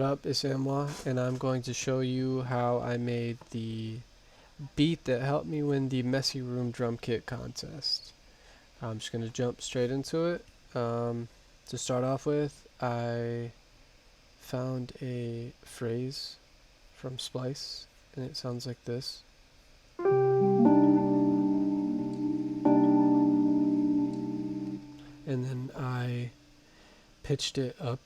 up? It's AMWA, and I'm going to show you how I made the beat that helped me win the Messy Room drum kit contest. I'm just going to jump straight into it. To start off with, I found a phrase from Splice, and it sounds like this. And then I pitched it up.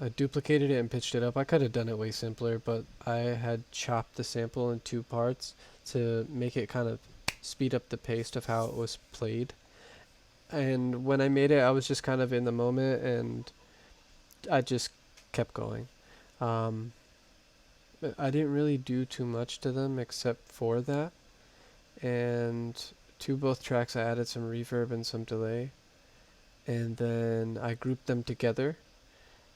I duplicated it and pitched it up. I could have done it way simpler, but I had chopped the sample in 2 parts to make it kind of speed up the pace of how it was played. And when I made it, I was just kind of in the moment, and I just kept going. But I didn't really do too much to them except for that. And to both tracks, I added some reverb and some delay. And then I grouped them together.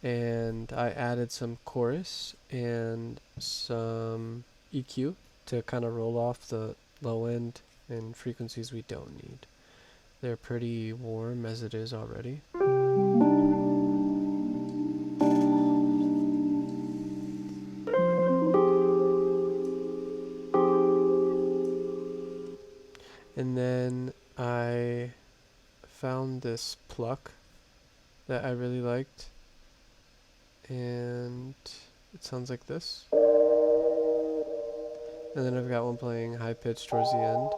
And I added some chorus and some EQ to kind of roll off the low end and frequencies we don't need. They're pretty warm as it is already. And then I found this pluck that I really liked. And it sounds like this. And then I've got one playing high pitch towards the end.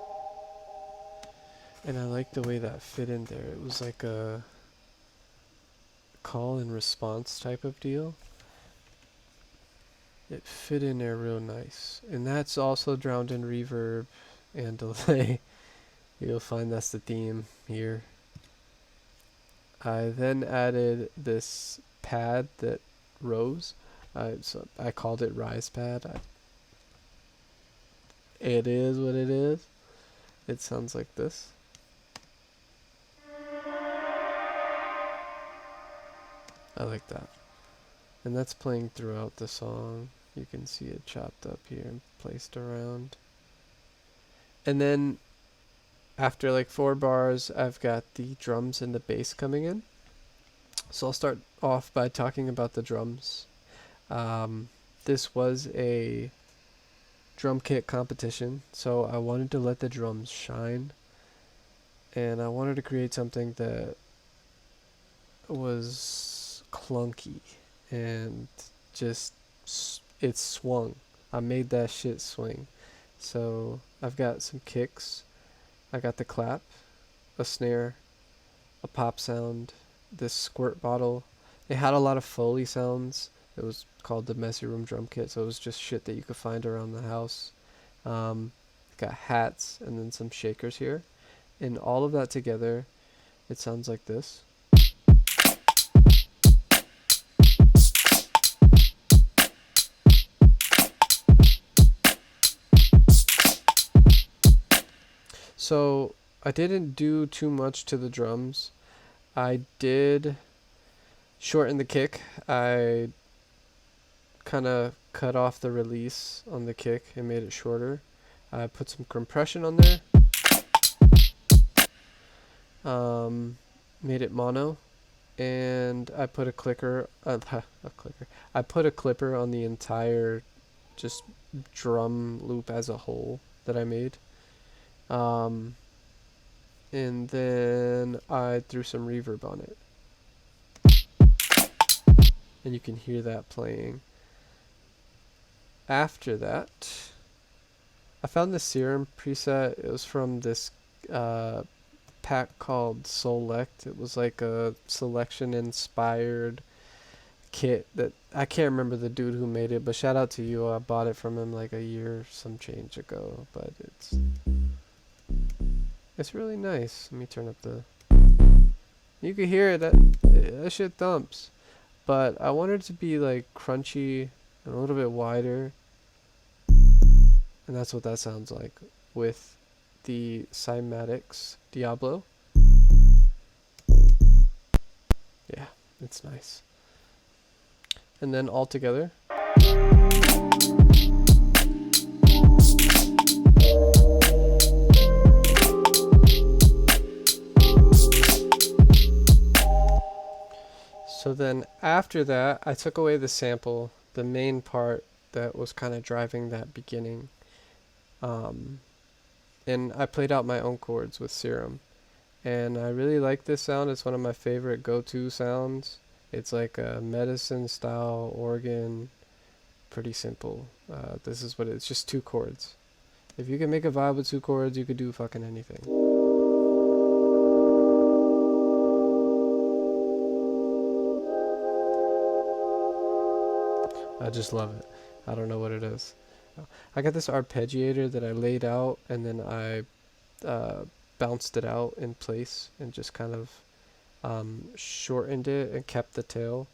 And I like the way that fit in there. It was like a call and response type of deal. It fit in there real nice. And that's also drowned in reverb and delay. You'll find that's the theme here. I then added this pad that rose. So I called it rise pad. It is what it is. It sounds like this. I like that. And that's playing throughout the song. You can see it chopped up here and placed around. And then after like 4 bars, I've got the drums and the bass coming in. So I'll start off by talking about the drums. This was a drum kit competition, so I wanted to let the drums shine. And I wanted to create something that was clunky and just it swung. I made that shit swing. So I've got some kicks. I got the clap, a snare, a pop sound, this squirt bottle. It had a lot of Foley sounds. It was called the Messy Room drum kit, so it was just shit that you could find around the house. Got hats and then some shakers here. And all of that together, it sounds like this. So I didn't do too much to the drums. I did shorten the kick. I kind of cut off the release on the kick and made it shorter. I put some compression on there. Made it mono. And I put a clicker, I put a clipper on the entire just drum loop as a whole that I made. And then I threw some reverb on it. And you can hear that playing. After that, I found the Serum preset. It was from this pack called Select. It was like a selection inspired kit that I can't remember the dude who made it, but shout out to you. I bought it from him like a year some change ago, but it's really nice. Let me turn up the... You can hear it. That shit thumps. But I wanted it to be like crunchy and a little bit wider. And that's what that sounds like with the Cymatics Diablo. Yeah, it's nice. And then all together. So then after that, I took away the sample, the main part that was kind of driving that beginning. Um, and I played out my own chords with Serum. And I really like this sound. It's one of my favorite go-to sounds. It's like a medicine style organ, pretty simple. This is what it's just two chords. If you can make a vibe with two chords, you could do fucking anything. I just love it. I don't know what it is. I got this arpeggiator that I laid out and then I bounced it out in place and just kind of shortened it and kept the tail.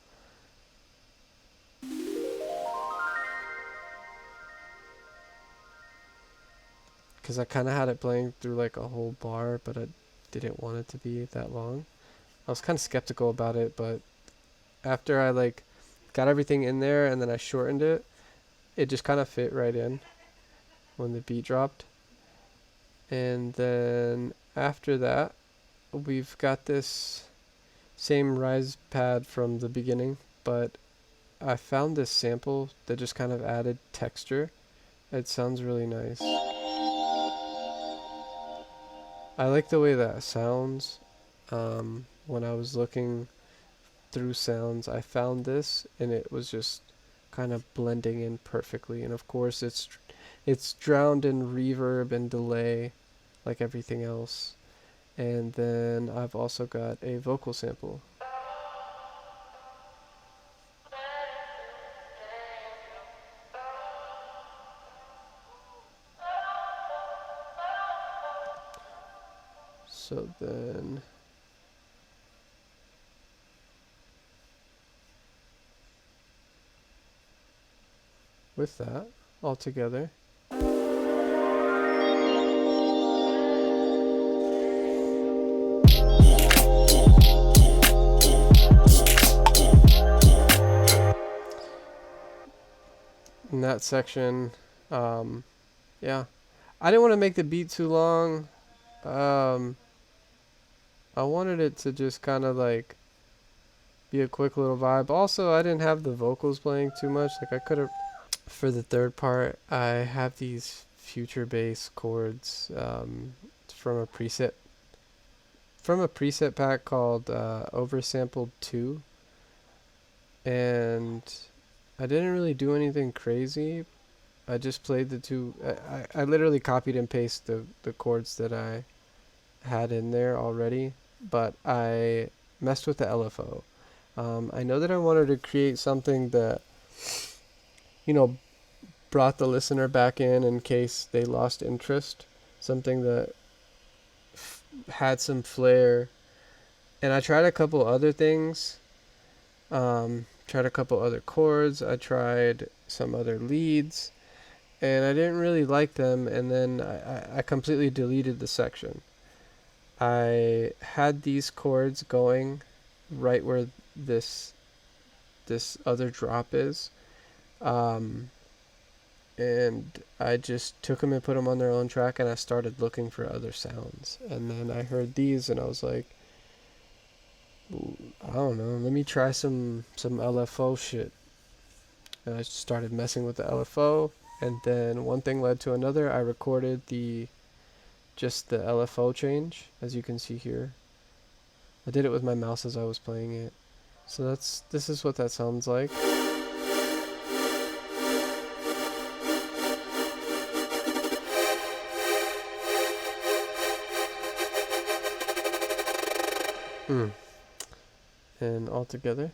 Because I kind of had it playing through like a whole bar, but I didn't want it to be that long. I was kind of skeptical about it, but after I like got everything in there and then I shortened it, it just kind of fit right in when the beat dropped. And then after that, we've got this same rise pad from the beginning, but I found this sample that just kind of added texture. It sounds really nice. I like the way that sounds. When I was looking through sounds, I found this and it was just kind of blending in perfectly. And of course it's drowned in reverb and delay like everything else. And then I've also got a vocal sample. So then with that all together, in that section, yeah, I didn't want to make the beat too long. I wanted it to just kind of like be a quick little vibe. Also, I didn't have the vocals playing too much. Like I could have. For the third part, I have these future bass chords from a preset pack called Oversampled 2, and I didn't really do anything crazy. I just played the two. I literally copied and pasted the chords that I had in there already, but I messed with the LFO. I know that I wanted to create something that, you know, brought the listener back in case they lost interest, something that had some flair. And I tried a couple other things, tried a couple other chords, I tried some other leads, and I didn't really like them, and then I completely deleted the section. I had these chords going right where this other drop is, and I just took them and put them on their own track, and I started looking for other sounds. And then I heard these, and I was like, I don't know, let me try some LFO shit. And I started messing with the LFO, and then one thing led to another. I recorded just the LFO change, as you can see here. I did it with my mouse as I was playing it. So this is what that sounds like. And all together.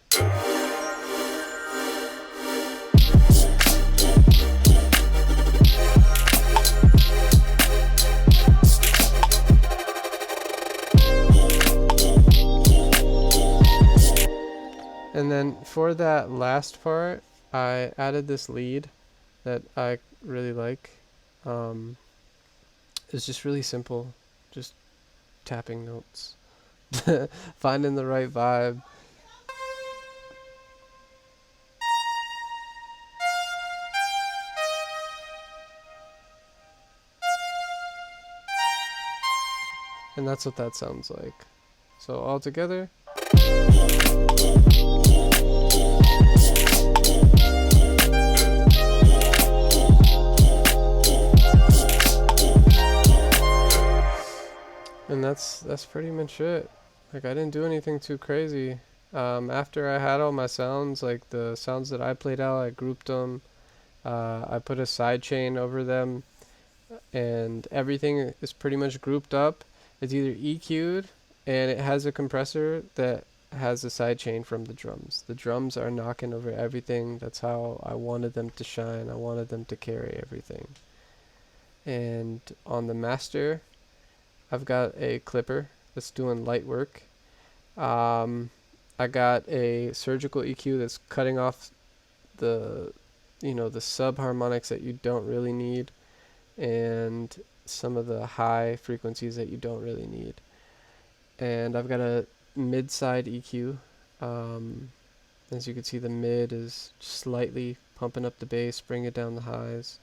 And then for that last part, I added this lead that I really like. It's just really simple, just tapping notes, finding the right vibe. And that's what that sounds like. So all together. And that's pretty much it. Like, I didn't do anything too crazy. After I had all my sounds, like the sounds that I played out, I grouped them. I put a side chain over them, and everything is pretty much grouped up. It's either EQ'd, and it has a compressor that has a side chain from the drums. The drums are knocking over everything. That's how I wanted them to shine. I wanted them to carry everything. And on the master, I've got a clipper that's doing light work. I got a surgical EQ that's cutting off the, the sub harmonics that you don't really need, and some of the high frequencies that you don't really need. And I've got a mid side EQ. As you can see, the mid is slightly pumping up the bass, bringing down the highs.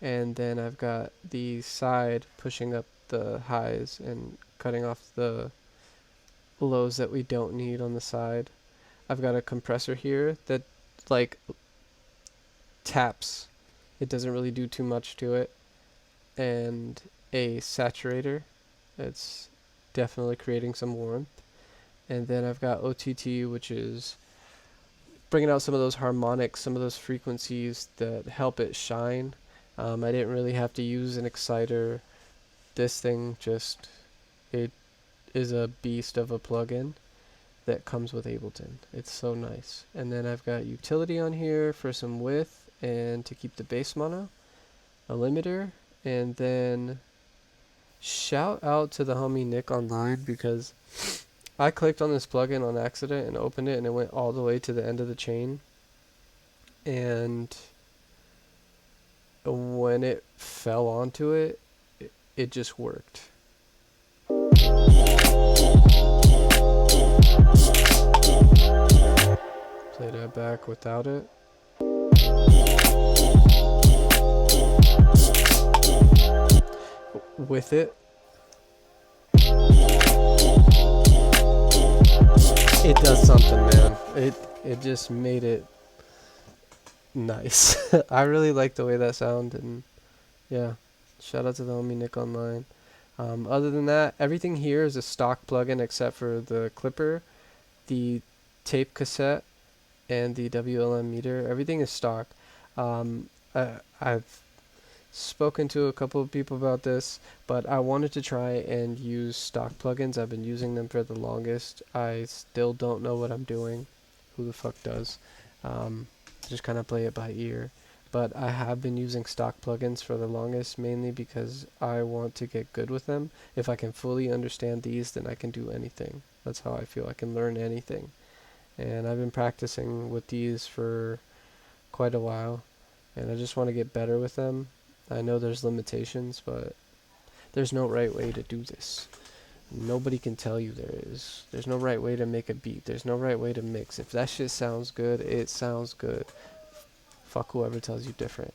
And then I've got the side pushing up the highs and cutting off the lows that we don't need on the side. I've got a compressor here that like taps. It doesn't really do too much to it. And a saturator that's definitely creating some warmth. And then I've got OTT, which is bringing out some of those harmonics, some of those frequencies that help it shine. I didn't really have to use an exciter. This thing it is a beast of a plugin that comes with Ableton. It's so nice. And then I've got utility on here for some width and to keep the bass mono, a limiter, and then shout out to the homie Nick online, because I clicked on this plugin on accident and opened it, and it went all the way to the end of the chain. And when it fell onto it, it just worked. Play that back without it. With it, it does something, man. It just made it nice. I really like the way that sounded, and yeah, shout out to the homie Nick online. Other than that, everything here is a stock plugin except for the clipper, the tape cassette, and the WLM meter. Everything is stock. I've spoken to a couple of people about this, but I wanted to try and use stock plugins. I've been using them for the longest. I still don't know what I'm doing. Who the fuck does? Just kind of play it by ear. But I have been using stock plugins for the longest, mainly because I want to get good with them. If I can fully understand these, then I can do anything. That's how I feel. I can learn anything. And I've been practicing with these for quite a while, and I just want to get better with them. I know there's limitations, but there's no right way to do this. Nobody can tell you there is. There's no right way to make a beat. There's no right way to mix. If that shit sounds good, it sounds good. Fuck whoever tells you different.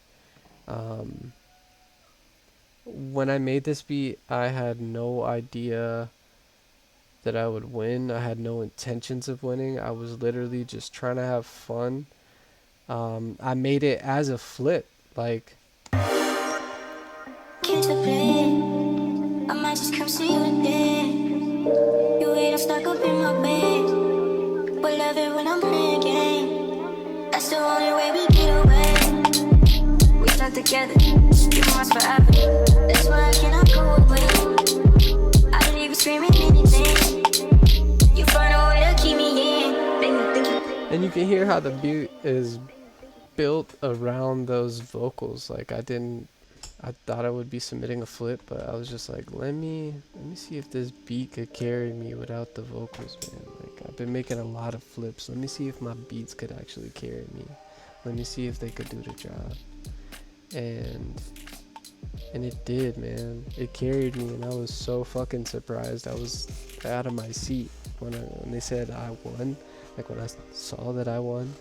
When I made this beat, I had no idea that I would win. I had no intentions of winning. I was literally just trying to have fun. I made it as a flip, like. Kids to play. I might just come see you today. You wait, I'm stuck up in my bed. But love it when I'm playing game. That's the only way we get away. We stuck together, you must forever. That's why I cannot go away. I don't even screaming anything. You find a way to keep me in. And you can hear how the beat is built around those vocals. Like I thought I would be submitting a flip, but I was just like, let me see if this beat could carry me without the vocals, man. Like, I've been making a lot of flips. Let me see if my beats could actually carry me. Let me see if they could do the job. And it did, man. It carried me, and I was so fucking surprised. I was out of my seat when they said I won. Like, when I saw that I won,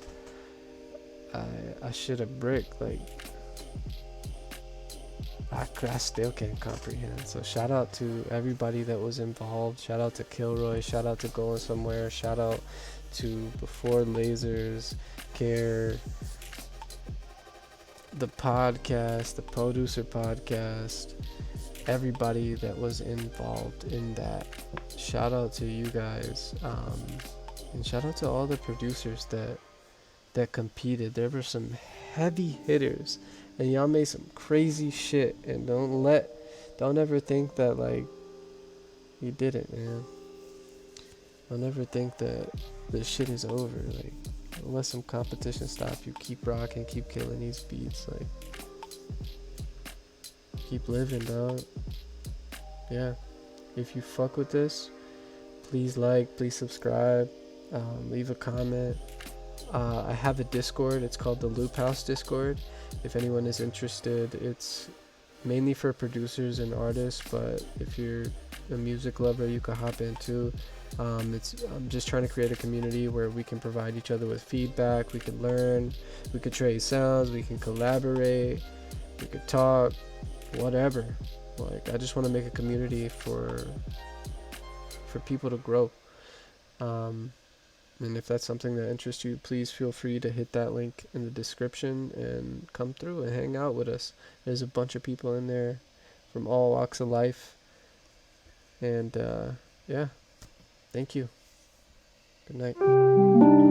I should have bricked. Like, I still can't comprehend. So shout out to everybody that was involved. Shout out to Kilroy. Shout out to Going Somewhere. Shout out to Before Lasers, Care, the podcast, the producer podcast, everybody that was involved in that. Shout out to you guys, and shout out to all the producers that competed. There were some heavy hitters, and y'all made some crazy shit. And don't ever think that like you didn't, man. Don't ever think that this shit is over. Like, don't let some competition stop you. Keep rocking, keep killing these beats. Like, keep living, dog. Yeah. If you fuck with this, please like, please subscribe, leave a comment. I have a Discord. It's called the Loop House Discord. If anyone is interested, it's mainly for producers and artists, but if you're a music lover, you can hop in too. I'm just trying to create a community where we can provide each other with feedback. We can learn. We can trade sounds. We can collaborate. We could talk. Whatever. Like, I just want to make a community for people to grow. And if that's something that interests you, please feel free to hit that link in the description and come through and hang out with us. There's a bunch of people in there from all walks of life. And yeah, thank you. Good night.